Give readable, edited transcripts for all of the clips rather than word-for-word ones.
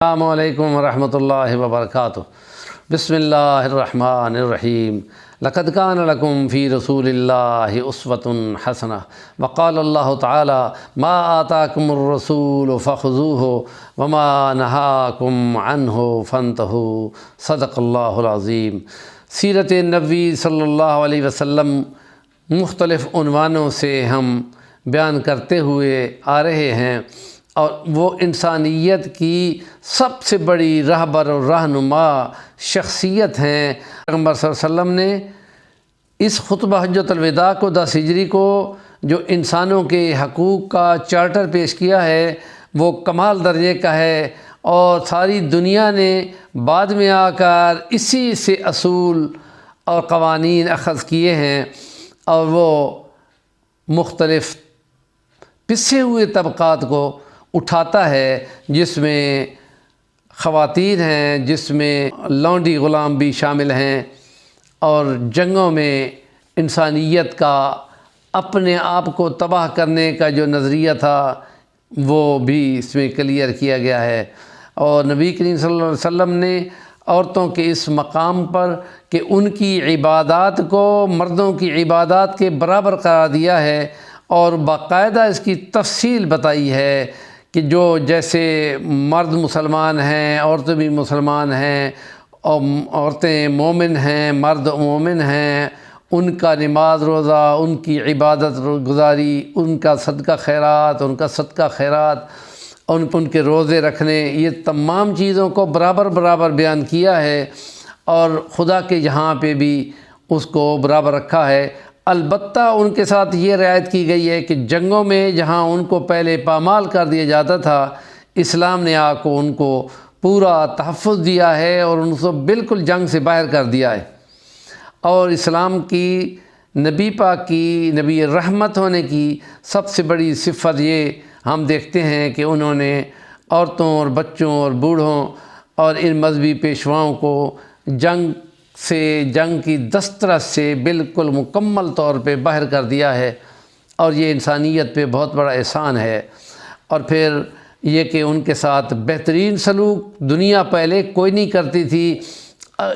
السلام علیکم ورحمۃ اللہ وبرکاتہ۔ بسم اللہ الرحمن الرحیم۔ لقد کان لکم فی رسول اللہ اسوۃ حسنہ وقال اللہ تعالی ما آتاکم الرسول فخذوہ وما نہاکم عنہ فانتہوا، صدق اللہ العظیم۔ سیرت نبوی صلی اللہ علیہ وسلم مختلف عنوانوں سے ہم بیان کرتے ہوئے آ رہے ہیں، اور وہ انسانیت کی سب سے بڑی رہبر اور رہنما شخصیت ہیں۔ پیغمبر صلی اللہ علیہ وسلم نے اس خطبہ حجۃ الوداع کو 10 ہجری کو جو انسانوں کے حقوق کا چارٹر پیش کیا ہے وہ کمال درجے کا ہے، اور ساری دنیا نے بعد میں آ کر اسی سے اصول اور قوانین اخذ کیے ہیں، اور وہ مختلف پسے ہوئے طبقات کو اٹھاتا ہے، جس میں خواتین ہیں، جس میں لونڈی غلام بھی شامل ہیں، اور جنگوں میں انسانیت کا اپنے آپ کو تباہ کرنے کا جو نظریہ تھا وہ بھی اس میں کلیئر کیا گیا ہے۔ اور نبی کریم صلی اللہ علیہ وسلم نے عورتوں کے اس مقام پر کہ ان کی عبادات کو مردوں کی عبادات کے برابر قرار دیا ہے، اور باقاعدہ اس کی تفصیل بتائی ہے کہ جو جیسے مرد مسلمان ہیں، عورتیں بھی مسلمان ہیں، اور عورتیں مومن ہیں، مرد مومن ہیں، ان کا نماز روزہ، ان کی عبادت گزاری، ان کا صدقہ خیرات، ان کے روزے رکھنے، یہ تمام چیزوں کو برابر بیان کیا ہے، اور خدا کے یہاں پہ بھی اس کو برابر رکھا ہے۔ البتہ ان کے ساتھ یہ رعایت کی گئی ہے کہ جنگوں میں جہاں ان کو پہلے پامال کر دیا جاتا تھا، اسلام نے آ کو ان کو پورا تحفظ دیا ہے اور ان کو بالکل جنگ سے باہر کر دیا ہے۔ اور اسلام کی نبی پاک کی نبی رحمت ہونے کی سب سے بڑی صفت یہ ہم دیکھتے ہیں کہ انہوں نے عورتوں اور بچوں اور بوڑھوں اور ان مذہبی پیشواؤں کو جنگ کی دسترس سے بالکل مکمل طور پہ باہر کر دیا ہے، اور یہ انسانیت پہ بہت بڑا احسان ہے۔ اور پھر یہ کہ ان کے ساتھ بہترین سلوک دنیا پہلے کوئی نہیں کرتی تھی۔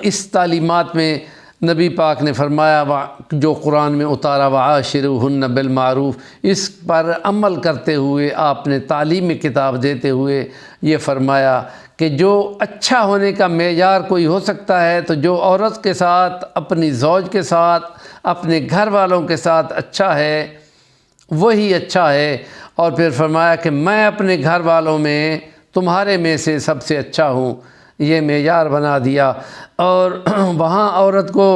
اس تعلیمات میں نبی پاک نے فرمایا جو قرآن میں اتارا وعاشروہن بالمعروف، اس پر عمل کرتے ہوئے آپ نے تعلیمی کتاب دیتے ہوئے یہ فرمایا کہ جو اچھا ہونے کا معیار کوئی ہو سکتا ہے تو جو عورت کے ساتھ، اپنی زوج کے ساتھ، اپنے گھر والوں کے ساتھ اچھا ہے وہی اچھا ہے۔ اور پھر فرمایا کہ میں اپنے گھر والوں میں تمہارے میں سے سب سے اچھا ہوں، یہ معیار بنا دیا۔ اور وہاں عورت کو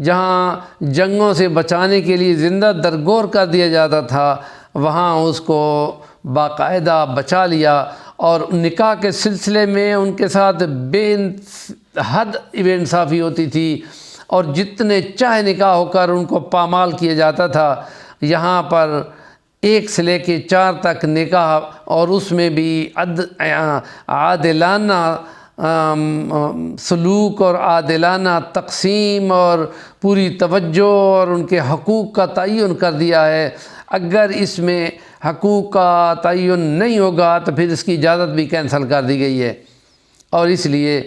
جہاں جنگوں سے بچانے کے لیے زندہ درگور کر دیا جاتا تھا، وہاں اس کو باقاعدہ بچا لیا، اور نکاح کے سلسلے میں ان کے ساتھ بے حد بے انصافی ہوتی تھی، اور جتنے چاہے نکاح ہو کر ان کو پامال کیا جاتا تھا۔ یہاں پر 1 سے لے کے 4 تک نکاح، اور اس میں بھی عادلانہ سلوک اور عادلانہ تقسیم اور پوری توجہ اور ان کے حقوق کا تعین کر دیا ہے۔ اگر اس میں حقوق کا تعین نہیں ہوگا تو پھر اس کی اجازت بھی کینسل کر دی گئی ہے۔ اور اس لیے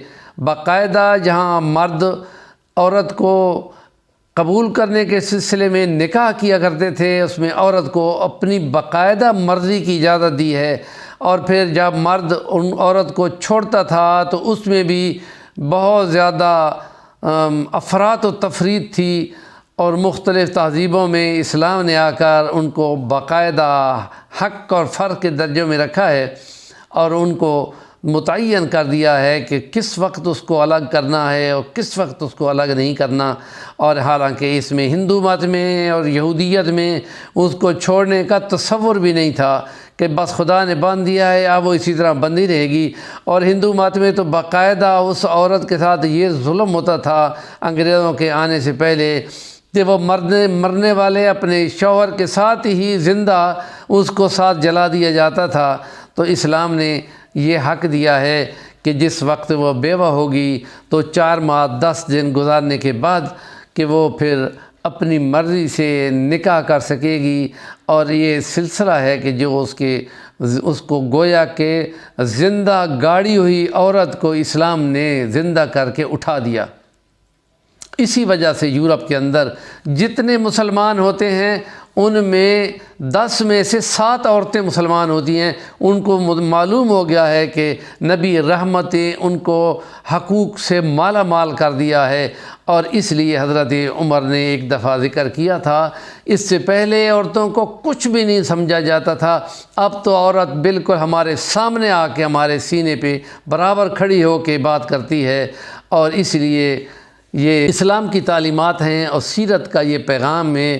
باقاعدہ جہاں مرد عورت کو قبول کرنے کے سلسلے میں نکاح کیا کرتے تھے، اس میں عورت کو اپنی باقاعدہ مرضی کی اجازت دی ہے، اور پھر جب مرد ان عورت کو چھوڑتا تھا تو اس میں بھی بہت زیادہ افراط و تفریط تھی، اور مختلف تہذیبوں میں اسلام نے آ کر ان کو باقاعدہ حق اور فرض کے درجوں میں رکھا ہے، اور ان کو متعین کر دیا ہے کہ کس وقت اس کو الگ کرنا ہے اور کس وقت اس کو الگ نہیں کرنا۔ اور حالانکہ اس میں ہندو مت میں اور یہودیت میں اس کو چھوڑنے کا تصور بھی نہیں تھا کہ بس خدا نے باندھ دیا ہے اب وہ اسی طرح بندھی رہے گی۔ اور ہندو مت میں تو باقاعدہ اس عورت کے ساتھ یہ ظلم ہوتا تھا انگریزوں کے آنے سے پہلے کہ وہ مرنے والے اپنے شوہر کے ساتھ ہی زندہ اس کو ساتھ جلا دیا جاتا تھا۔ تو اسلام نے یہ حق دیا ہے کہ جس وقت وہ بیوہ ہوگی تو 4 ماہ 10 دن گزارنے کے بعد کہ وہ پھر اپنی مرضی سے نکاح کر سکے گی، اور یہ سلسلہ ہے کہ جو اس کے اس کو گویا کہ زندہ گاڑی ہوئی عورت کو اسلام نے زندہ کر کے اٹھا دیا۔ اسی وجہ سے یورپ کے اندر جتنے مسلمان ہوتے ہیں ان میں 10 میں سے 7 عورتیں مسلمان ہوتی ہیں۔ ان کو معلوم ہو گیا ہے کہ نبی رحمت ان کو حقوق سے مالا مال کر دیا ہے، اور اس لیے حضرت عمر نے ایک دفعہ ذکر کیا تھا، اس سے پہلے عورتوں کو کچھ بھی نہیں سمجھا جاتا تھا، اب تو عورت بالکل ہمارے سامنے آ کے ہمارے سینے پہ برابر کھڑی ہو کے بات کرتی ہے۔ اور اس لیے یہ اسلام کی تعلیمات ہیں اور سیرت کا یہ پیغام ہے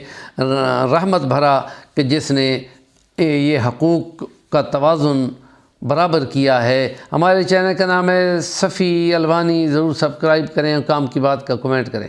رحمت بھرا، کہ جس نے یہ حقوق کا توازن برابر کیا ہے۔ ہمارے چینل کا نام ہے صفی الوانی، ضرور سبسکرائب کریں اور کام کی بات کا کمنٹ کریں۔